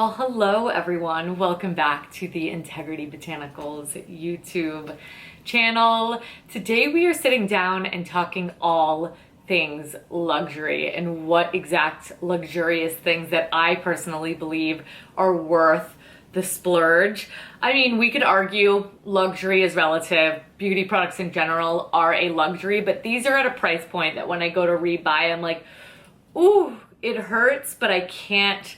Well, hello everyone. Welcome back to the Integrity Botanicals YouTube channel. Today we are sitting down and talking all things luxury and what exact luxurious things that I personally believe are worth the splurge. I mean, we could argue luxury is relative. Beauty products in general are a luxury, but these are at a price point that when I go to rebuy, I'm like, ooh, it hurts, but I can't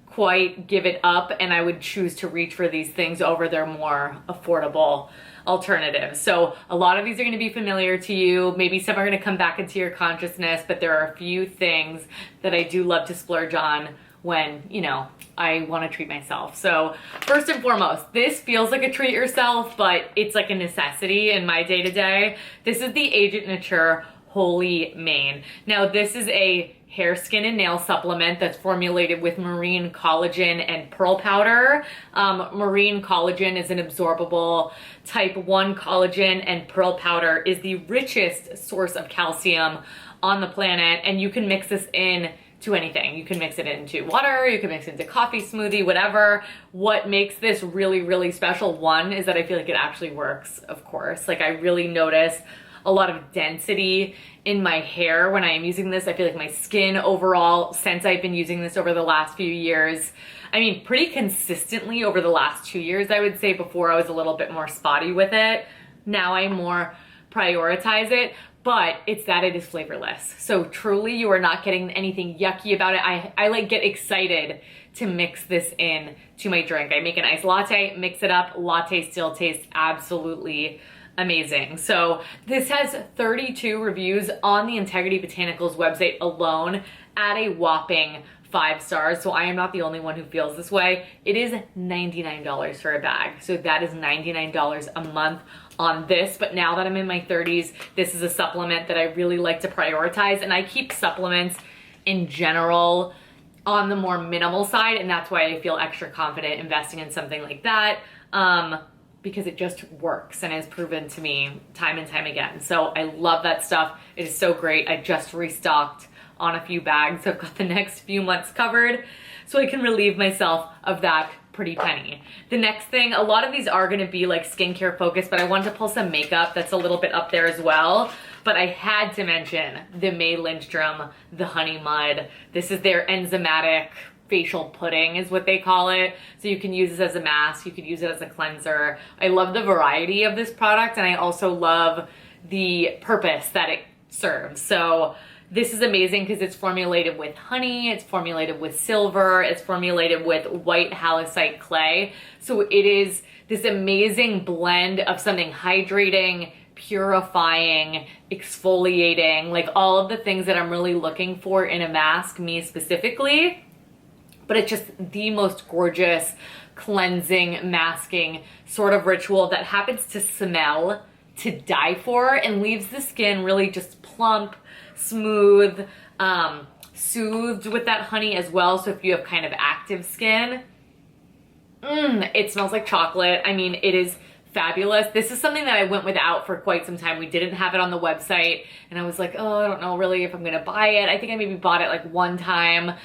quite give it up, and I would choose to reach for these things over their more affordable alternatives. So a lot of these are going to be familiar to you. Maybe some are going to come back into your consciousness, but there are a few things that I do love to splurge on when, you know, I want to treat myself. So first and foremost, this feels like a treat yourself, but it's like a necessity in my day-to-day. This is the Agent NATEUR Holy Mane. Now this is a hair, skin, and nail supplement that's formulated with marine collagen and pearl powder. Marine collagen is an absorbable type 1 collagen, and pearl powder is the richest source of calcium on the planet, and you can mix this in to anything. You can mix it into water, you can mix it into coffee, smoothie, whatever. What makes this really, really special, one, is that I feel like it actually works, of course. Like, I really notice a lot of density in my hair when I am using this. I feel like my skin overall, since I've been using this over the last few years, I mean, pretty consistently over the last 2 years, I would say. Before I was a little bit more spotty with it. Now I more prioritize it, but it's that it is flavorless. So truly, you are not getting anything yucky about it. I like get excited to mix this in to my drink. I make an iced latte, mix it up, latte still tastes absolutely amazing. So this has 32 reviews on the Integrity Botanicals website alone at a whopping 5 stars. So I am not the only one who feels this way. It is $99 for a bag. So that is $99 a month on this. But now that I'm in my 30s, this is a supplement that I really like to prioritize. And I keep supplements in general on the more minimal side. And that's why I feel extra confident investing in something like that. Because it just works and has proven to me time and time again. So I love that stuff. It is so great. I just restocked on a few bags. So I've got the next few months covered so I can relieve myself of that pretty penny. The next thing, a lot of these are gonna be like skincare focused, but I wanted to pull some makeup that's a little bit up there as well. But I had to mention the May Lindstrom, the Honey Mud. This is their enzymatic facial pudding is what they call it. So you can use this as a mask, you could use it as a cleanser. I love the variety of this product, and I also love the purpose that it serves. So this is amazing because it's formulated with honey, it's formulated with silver, it's formulated with white halloysite clay. So it is this amazing blend of something hydrating, purifying, exfoliating, like all of the things that I'm really looking for in a mask, me specifically. But it's just the most gorgeous cleansing, masking sort of ritual that happens to smell to die for and leaves the skin really just plump, smooth, soothed with that honey as well. So if you have kind of active skin, it smells like chocolate. I mean, it is fabulous. This is something that I went without for quite some time. We didn't have it on the website, and I was like, oh, I don't know really if I'm gonna buy it. I think I maybe bought it like one time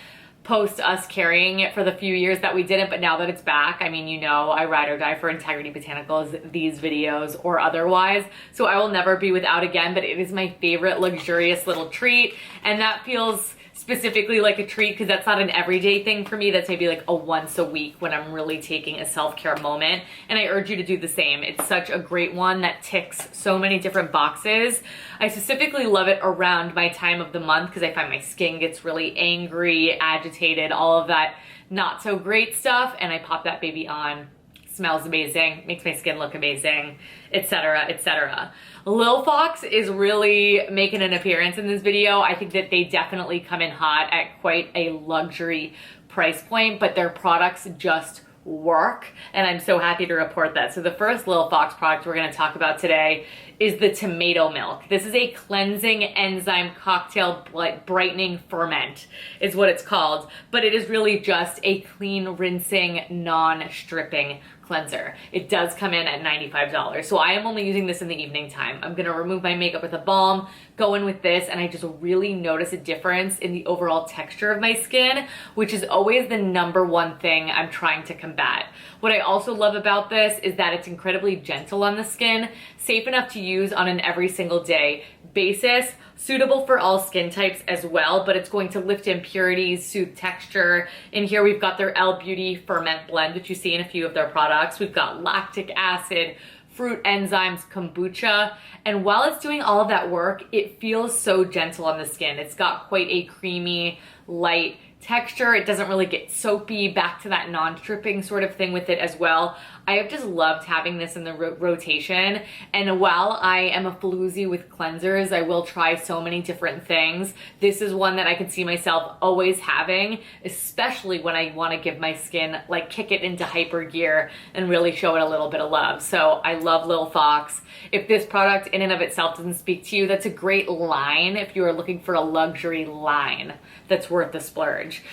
post us carrying it for the few years that we didn't, but now that it's back, I mean, you know, I ride or die for Integrity Botanicals, these videos or otherwise, so I will never be without again. But it is my favorite luxurious little treat, and that feels specifically like a treat because that's not an everyday thing for me. That's maybe like a once a week when I'm really taking a self-care moment, and I urge you to do the same. It's such a great one that ticks so many different boxes. I specifically love it around my time of the month because I find my skin gets really angry, agitated, all of that not so great stuff, and I pop that baby on. Smells amazing, makes my skin look amazing, etc., etc. LIL FOX is really making an appearance in this video. I think that they definitely come in hot at quite a luxury price point, but their products just work, and I'm so happy to report that. So the first LIL FOX product we're going to talk about today is the tomato milk. This is a cleansing enzyme cocktail brightening ferment is what it's called, but it is really just a clean, rinsing, non-stripping cleanser. It does come in at $95. So I am only using this in the evening time. I'm gonna remove my makeup with a balm, go in with this, and I just really notice a difference in the overall texture of my skin, which is always the number one thing I'm trying to combat. What I also love about this is that it's incredibly gentle on the skin, safe enough to use on an every single day basis, suitable for all skin types as well, but it's going to lift impurities, soothe texture. In here we've got their L Beauty Ferment Blend, which you see in a few of their products. We've got lactic acid, fruit enzymes, kombucha, and while it's doing all of that work, it feels so gentle on the skin. It's got quite a creamy, light texture. It doesn't really get soapy, back to that non-dripping sort of thing with it as well. I have just loved having this in the rotation, and while I am a floozy with cleansers, I will try so many different things. This is one that I can see myself always having, especially when I want to give my skin, like, kick it into hyper gear and really show it a little bit of love. So I love Lil Fox. If this product in and of itself doesn't speak to you, that's a great line if you are looking for a luxury line that's worth the splurge.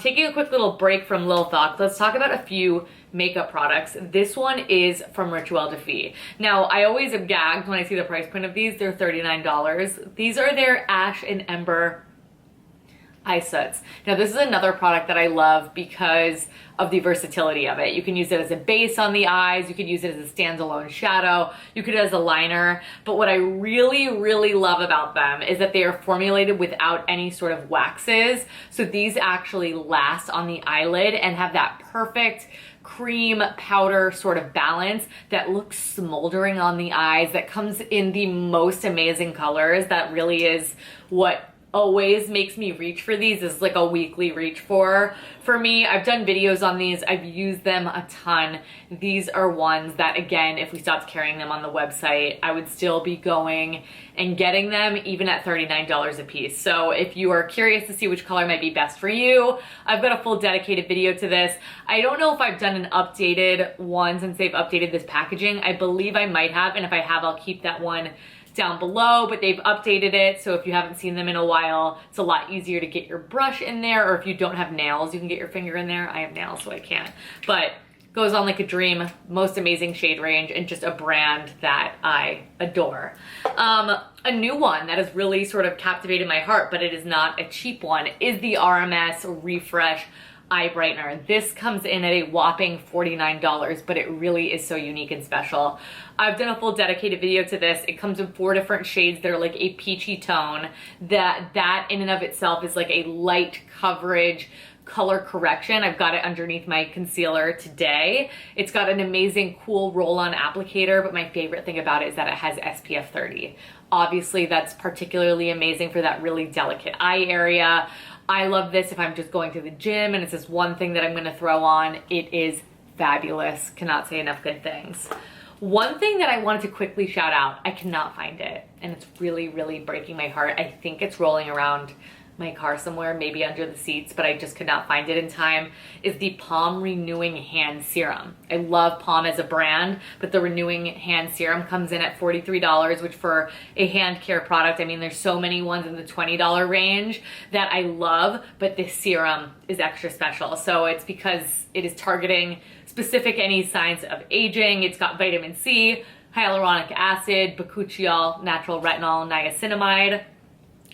Taking a quick little break from Lil Fox, let's talk about a few makeup products. This one is from Rituel de Fille. Now, I always am gagged when I see the price point of these. They're $39. These are their Ash and Ember eye suds. Now, this is another product that I love because of the versatility of it. You can use it as a base on the eyes, you could use it as a standalone shadow, you could as a liner, but what I really, really love about them is that they are formulated without any sort of waxes, so these actually last on the eyelid and have that perfect cream powder sort of balance that looks smoldering on the eyes, that comes in the most amazing colors. That really is what always makes me reach for these, is like a weekly reach for me. I've done videos on these, I've used them a ton. These are ones that, again, if we stopped carrying them on the website, I would still be going and getting them even at $39 a piece. So if you are curious to see which color might be best for you, I've got a full dedicated video to this. I don't know if I've done an updated one since they've updated this packaging. I believe I might have, and if I have, I'll keep that one down below, but they've updated it, so if you haven't seen them in a while, it's a lot easier to get your brush in there, or if you don't have nails, you can get your finger in there. I have nails, so I can't, but goes on like a dream. Most amazing shade range, and just a brand that I adore. A new one that has really sort of captivated my heart, but it is not a cheap one, is the RMS Refresh Eye Brightener. This comes in at a whopping $49, but it really is so unique and special. I've done a full dedicated video to this. It comes in 4 different shades that are like a peachy tone. That in and of itself is like a light coverage color correction. I've got it underneath my concealer today. It's got an amazing cool roll-on applicator, but my favorite thing about it is that it has SPF 30. Obviously, that's particularly amazing for that really delicate eye area. I love this if I'm just going to the gym and it's this one thing that I'm gonna throw on. It is fabulous. Cannot say enough good things. One thing that I wanted to quickly shout out, I cannot find it, and it's really, really breaking my heart. I think it's rolling around my car somewhere, maybe under the seats, but I just could not find it in time, is the Palm Renewing Hand Serum. I love Palm as a brand, but the Renewing Hand Serum comes in at $43, which for a hand care product, I mean, there's so many ones in the $20 range that I love, but this serum is extra special. So it's because it is targeting specific any signs of aging. It's got vitamin C, hyaluronic acid, bakuchiol, natural retinol, niacinamide.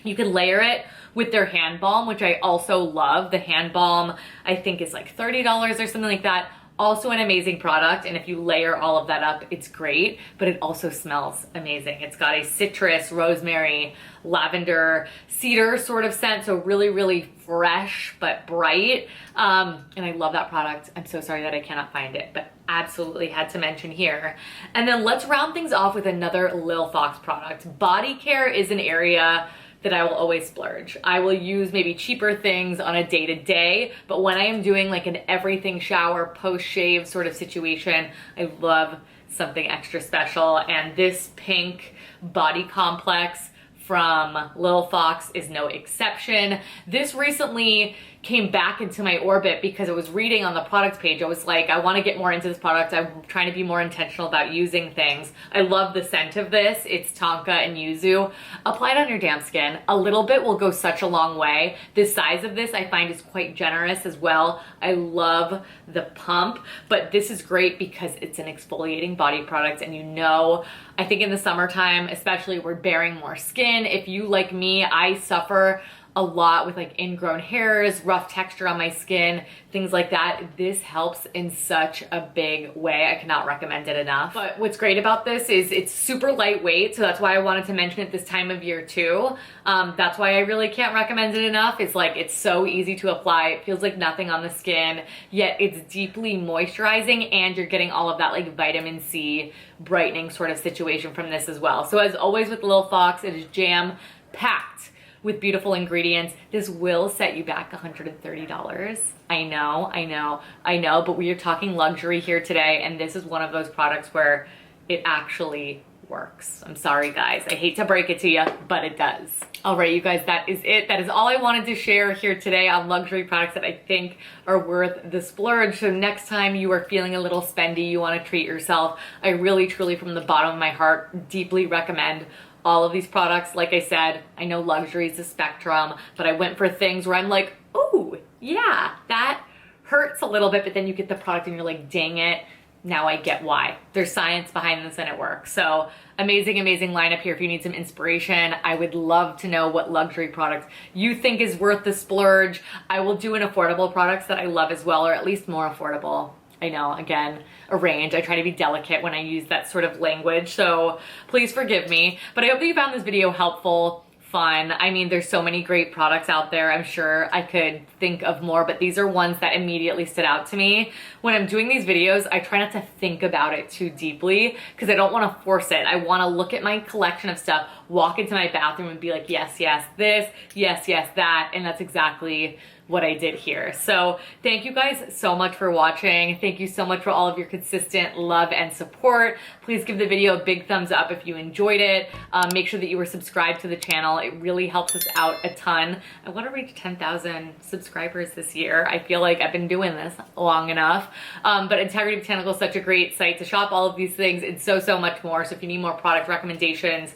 You can layer it with their hand balm, which I also love. The hand balm, I think, is like $30 or something like that. Also an amazing product, and if you layer all of that up, it's great, but it also smells amazing. It's got a citrus, rosemary, lavender, cedar sort of scent, so really, really fresh but bright, and I love that product. I'm so sorry that I cannot find it, but absolutely had to mention here. And then let's round things off with another Lil Fox product. Body care is an area that I will always splurge. I will use maybe cheaper things on a day-to-day, but when I am doing like an everything shower, post-shave sort of situation, I love something extra special, and this pink body complex from Lil Fox is no exception. This recently came back into my orbit because I was reading on the products page. I was like, I want to get more into this product. I'm trying to be more intentional about using things. I love the scent of this. It's tonka and yuzu. Apply it on your damn skin. A little bit will go such a long way. The size of this I find is quite generous as well. I love the pump, but this is great because it's an exfoliating body product, and you know, I think in the summertime, especially, we're bearing more skin. If you, like me, I suffer a lot with like ingrown hairs, rough texture on my skin, things like that. This helps in such a big way. I cannot recommend it enough. But what's great about this is it's super lightweight, so that's why I wanted to mention it this time of year too. That's why I really can't recommend it enough. It's like, it's so easy to apply. It feels like nothing on the skin, yet it's deeply moisturizing, and you're getting all of that like vitamin C brightening sort of situation from this as well. So as always with Lil Fox, it is jam packed with beautiful ingredients. This will set you back $130. I know, but we are talking luxury here today, and this is one of those products where it actually works. I'm sorry guys, I hate to break it to you, but it does. All right, you guys, that is it. That is all I wanted to share here today on luxury products that I think are worth the splurge. So next time you are feeling a little spendy, you want to treat yourself, I really, truly, from the bottom of my heart, deeply recommend all of these products. Like I said, I know luxury is a spectrum, but I went for things where I'm like, oh yeah, that hurts a little bit, but then you get the product and you're like, dang it, now I get why. There's science behind this and it works. So amazing, amazing lineup here. If you need some inspiration, I would love to know what luxury product you think is worth the splurge. I will do an affordable products that I love as well, or at least more affordable. I know, again, a range. I try to be delicate when I use that sort of language, so please forgive me. But I hope that you found this video helpful, fun. I mean, there's so many great products out there. I'm sure I could think of more, but these are ones that immediately stood out to me. When I'm doing these videos, I try not to think about it too deeply because I don't want to force it. I want to look at my collection of stuff, walk into my bathroom and be like, yes, yes, this, yes, yes, that, and that's exactly what I did here. So thank you guys so much for watching. Thank you so much for all of your consistent love and support. Please give the video a big thumbs up if you enjoyed it. Make sure that you were subscribed to the channel. It really helps us out a ton. I want to reach 10,000 subscribers this year. I feel like I've been doing this long enough. But Integrity Botanical is such a great site to shop all of these things and so, so much more. So if you need more product recommendations,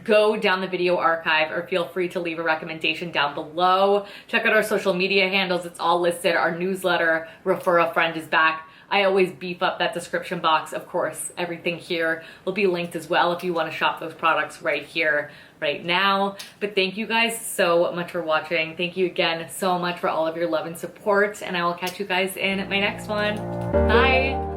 go down the video archive or feel free to leave a recommendation down below. Check out our social media handles. It's all listed. Our newsletter, Refer a Friend, is back. I always beef up that description box. Of course, everything here will be linked as well if you want to shop those products right here, right now. But thank you guys so much for watching. Thank you again so much for all of your love and support, and I will catch you guys in my next one. Bye.